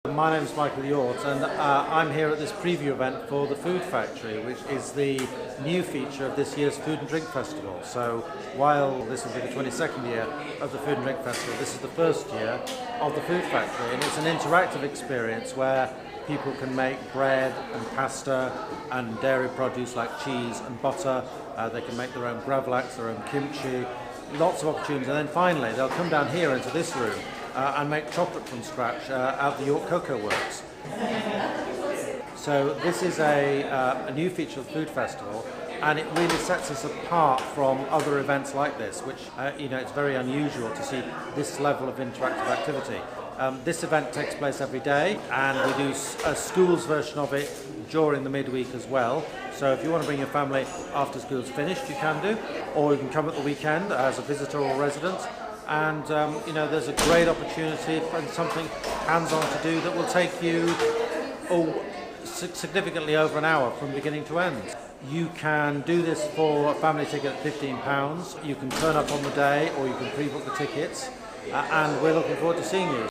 My name is Michael Yort, and I'm here at this preview event for the Food Factory, which is the new feature of this year's Food and Drink Festival. So while this will be the 22nd year of the Food and Drink Festival, this is the first year of the Food Factory, and it's an interactive experience where people can make bread and pasta and dairy produce like cheese and butter. They can make their own gravlax, their own kimchi, lots of opportunities, and then finally they'll come down here into this room and make chocolate from scratch at the York Cocoa Works. So this is a new feature of the Food Festival, and it really sets us apart from other events like this, which it's very unusual to see this level of interactive activity. This event takes place every day, and we do a school's version of it during the midweek as well. So if you want to bring your family after school's finished, you can do, or you can come at the weekend as a visitor or resident. And there's a great opportunity and something hands-on to do that will take you significantly over an hour from beginning to end. You can do this for a family ticket at £15. You can turn up on the day, or you can pre-book the tickets, and we're looking forward to seeing you.